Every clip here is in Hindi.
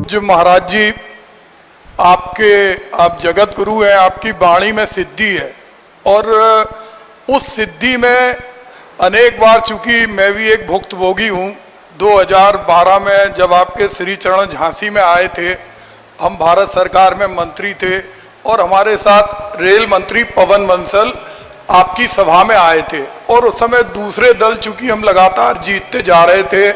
पूज्य महाराज जी, आप जगत गुरु हैं, आपकी वाणी में सिद्धि है और उस सिद्धि में अनेक बार, चूंकि मैं भी एक भुक्तभोगी हूँ, 2012 में जब आपके श्री चरण झांसी में आए थे, हम भारत सरकार में मंत्री थे और हमारे साथ रेल मंत्री पवन बंसल आपकी सभा में आए थे और उस समय दूसरे दल, चूंकि हम लगातार जीतते जा रहे थे,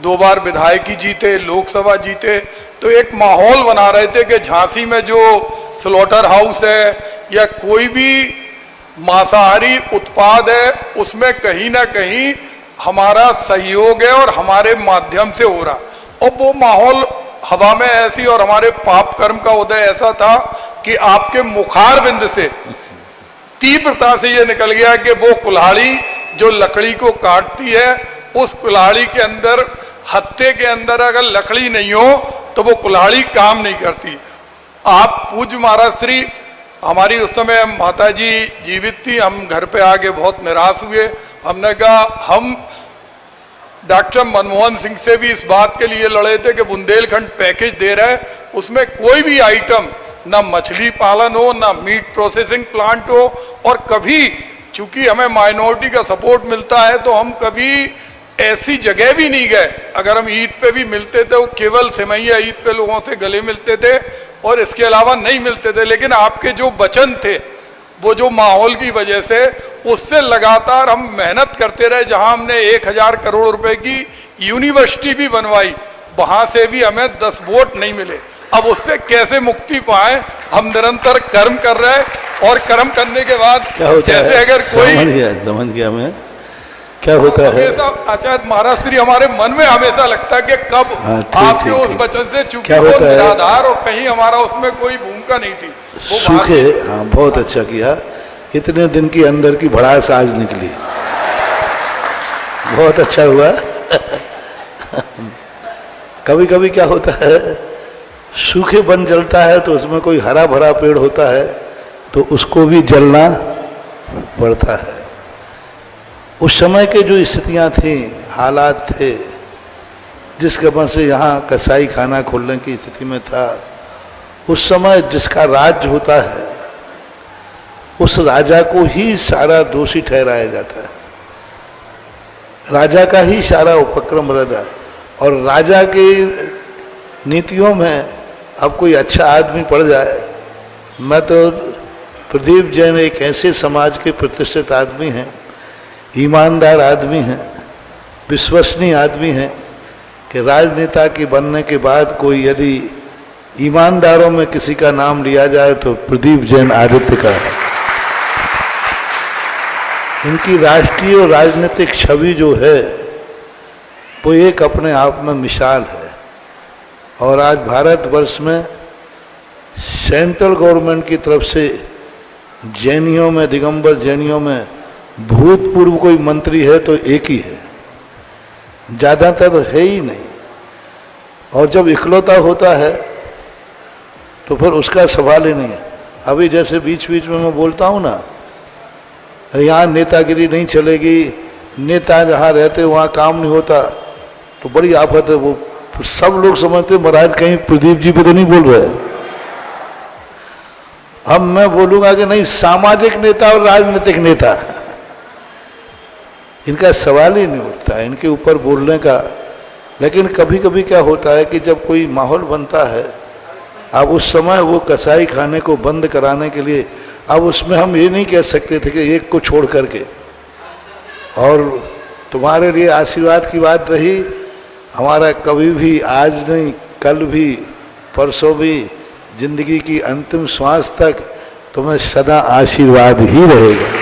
2 बार विधायकी जीते, लोकसभा जीते, तो एक माहौल बना रहे थे कि झांसी में जो स्लॉटर हाउस है या कोई भी मांसाहारी उत्पाद है उसमें कहीं ना कहीं हमारा सहयोग है और हमारे माध्यम से हो रहा। और वो माहौल हवा में ऐसी, और हमारे पाप कर्म का उदय ऐसा था कि आपके मुखार बिंद से तीव्रता से ये निकल गया कि वो कुल्हाड़ी जो लकड़ी को काटती है, उस कुल्हाड़ी के अंदर, हत्थे के अंदर अगर लकड़ी नहीं हो तो वो कुल्हाड़ी काम नहीं करती। आप पूज्य महाराज श्री, हमारी उस समय माता जी जीवित थी, हम घर पे आके बहुत निराश हुए। हमने कहा हम डॉक्टर मनमोहन सिंह से भी इस बात के लिए लड़े थे कि बुंदेलखंड पैकेज दे रहे हैं, उसमें कोई भी आइटम, ना मछली पालन हो, ना मीट प्रोसेसिंग प्लांट हो, और कभी, चूंकि हमें माइनॉरिटी का सपोर्ट मिलता है तो हम कभी ऐसी जगह भी नहीं गए। अगर हम ईद पे भी मिलते थे वो केवल सिमैया ईद पे लोगों से गले मिलते थे और इसके अलावा नहीं मिलते थे। लेकिन आपके जो वचन थे, वो जो माहौल की वजह से, उससे लगातार हम मेहनत करते रहे। जहां हमने 1000 करोड़ रुपए की यूनिवर्सिटी भी बनवाई, वहां से भी हमें 10 वोट नहीं मिले। अब उससे कैसे मुक्ति पाए? हम निरंतर कर्म कर रहे हैं और कर्म करने के बाद जैसे अगर कोई समझ गया मैं क्या होता है। आचार्य महाराज श्री, हमारे मन में हमेशा लगता है कि कब आपके उस वचन से, चूंकि वो निराधार और कहीं हमारा उसमें कोई भूमिका नहीं थी, वो सूखे। हाँ, बहुत अच्छा किया। इतने दिन की अंदर की भड़ास आज निकली, बहुत अच्छा हुआ। कभी कभी क्या होता है, सूखे वन जलता है तो उसमें कोई हरा भरा पेड़ होता है तो उसको भी जलना पड़ता है। उस समय के जो स्थितियां थी, हालात थे, जिस कारण से यहाँ कसाई खाना खोलने की स्थिति में था, उस समय जिसका राज्य होता है उस राजा को ही सारा दोषी ठहराया जाता है, राजा का ही सारा उपक्रम रहता। और राजा की नीतियों में अब कोई अच्छा आदमी पड़ जाए, मैं तो प्रदीप जैन एक ऐसे समाज के प्रतिष्ठित आदमी हैं, ईमानदार आदमी हैं, विश्वसनीय आदमी हैं कि राजनेता के बनने के बाद कोई यदि ईमानदारों में किसी का नाम लिया जाए तो प्रदीप जैन आदित्य का है। इनकी राष्ट्रीय और राजनीतिक छवि जो है वो एक अपने आप में मिसाल है। और आज भारतवर्ष में सेंट्रल गवर्नमेंट की तरफ से जैनियों में, दिगंबर जैनियों में भूतपूर्व कोई मंत्री है तो एक ही है, ज़्यादातर है ही नहीं। और जब इकलौता होता है तो फिर उसका सवाल ही नहीं है। अभी जैसे बीच बीच में मैं बोलता हूँ ना, यहाँ नेतागिरी नहीं चलेगी, नेता जहाँ रहते वहाँ काम नहीं होता, तो बड़ी आफत है। वो सब लोग समझते महाराज कहीं प्रदीप जी पे तो नहीं बोल रहे। अब मैं बोलूँगा कि नहीं, सामाजिक नेता और राजनीतिक नेता, इनका सवाल ही नहीं उठता है इनके ऊपर बोलने का। लेकिन कभी कभी क्या होता है कि जब कोई माहौल बनता है, अब उस समय वो कसाई खाने को बंद कराने के लिए, अब उसमें हम ये नहीं कह सकते थे कि एक को छोड़ करके। और तुम्हारे लिए आशीर्वाद की बात रही, हमारा कभी भी, आज नहीं कल भी, परसों भी, जिंदगी की अंतिम श्वास तक तुम्हें सदा आशीर्वाद ही रहेगा।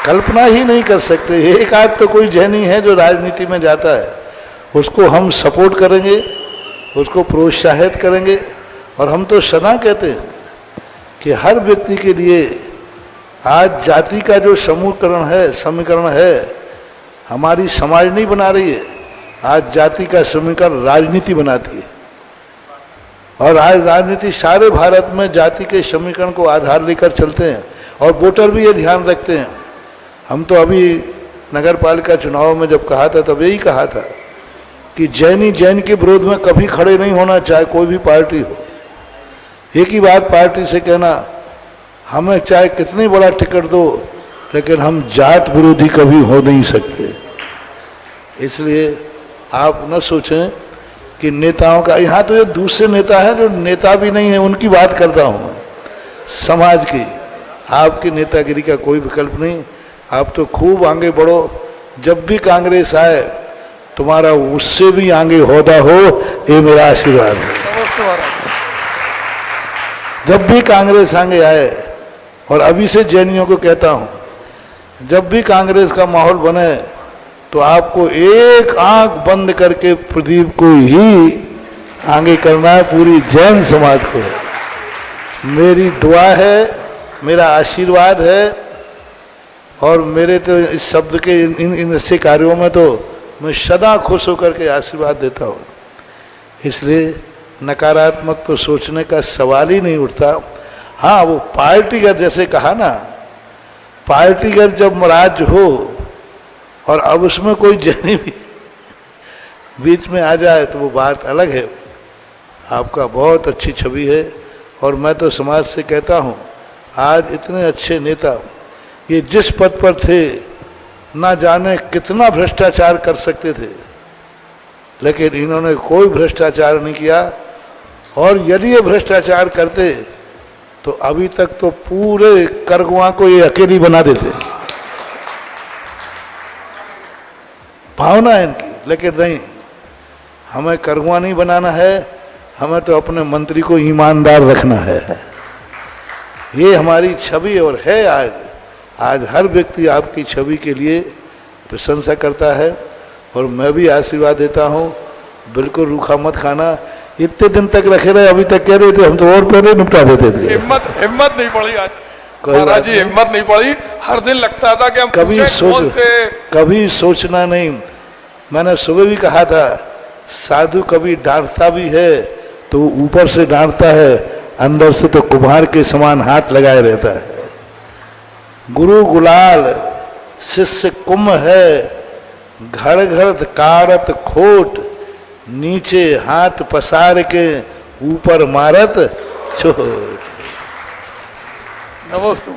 कल्पना ही नहीं कर सकते। एक आध तो कोई जैनी है जो राजनीति में जाता है, उसको हम सपोर्ट करेंगे, उसको प्रोत्साहित करेंगे। और हम तो सदा कहते हैं कि हर व्यक्ति के लिए आज जाति का जो समूहकरण है, समीकरण है, हमारी समाज नहीं बना रही है। आज जाति का समीकरण राजनीति बनाती है। और आज राजनीति सारे भारत में जाति के समीकरण को आधार लेकर चलते हैं और वोटर भी ये ध्यान रखते हैं। हम तो अभी नगर पालिका चुनाव में जब कहा था तब यही कहा था कि जैन के विरोध में कभी खड़े नहीं होना, चाहे कोई भी पार्टी हो। एक ही बात पार्टी से कहना, हमें चाहे कितनी बड़ा टिकट दो, लेकिन हम जात विरोधी कभी हो नहीं सकते। इसलिए आप न सोचें कि नेताओं का, यहाँ तो ये दूसरे नेता हैं जो नेता भी नहीं है, उनकी बात करता हूँ मैं, समाज की। आपकी नेतागिरी का कोई विकल्प नहीं। आप तो खूब आगे बढ़ो। जब भी कांग्रेस आए तुम्हारा उससे भी आगे होदा हो, ये मेरा आशीर्वाद है। जब भी कांग्रेस आगे आए, और अभी से जैनियों को कहता हूं, जब भी कांग्रेस का माहौल बने तो आपको एक आंख बंद करके प्रदीप को ही आगे करना है, पूरी जैन समाज को। मेरी दुआ है, मेरा आशीर्वाद है, और मेरे तो इस शब्द के इन अच्छे कार्यों में तो मैं सदा खुश होकर के आशीर्वाद देता हूँ। इसलिए नकारात्मक तो सोचने का सवाल ही नहीं उठता। हाँ, वो पार्टीगत, जैसे कहा ना, पार्टीगत जब राज्य हो और अब उसमें कोई जैनी भी बीच में आ जाए तो वो बात अलग है। आपका बहुत अच्छी छवि है, और मैं तो समाज से कहता हूँ, आज इतने अच्छे नेता ये जिस पद पर थे, ना जाने कितना भ्रष्टाचार कर सकते थे, लेकिन इन्होंने कोई भ्रष्टाचार नहीं किया। और यदि ये भ्रष्टाचार करते तो अभी तक तो पूरे करगवा को ये अकेली बना देते, भावना है इनकी। लेकिन नहीं, हमें करगवा नहीं बनाना है, हमें तो अपने मंत्री को ईमानदार रखना है। ये हमारी छवि और है। आज हर व्यक्ति आपकी छवि के लिए प्रशंसा करता है, और मैं भी आशीर्वाद देता हूँ, बिल्कुल रूखा मत खाना। इतने दिन तक रखे रहे, अभी तक कह रहे थे हम तो और पहले निपटा देते थे। हिम्मत नहीं पड़ी आज महाराज जी, हिम्मत नहीं पड़ी। हर दिन लगता था कि हम कभी सोचना नहीं। मैंने सुबह भी कहा था, साधु कभी डांटता भी है तो ऊपर से डांटता है, अंदर से तो कुम्हार के समान हाथ लगाए रहता है। गुरु गुलाल शिष्य कुंभ है, घर घर कारत खोट, नीचे हाथ पसार के ऊपर मारत छोट। नमस्ते।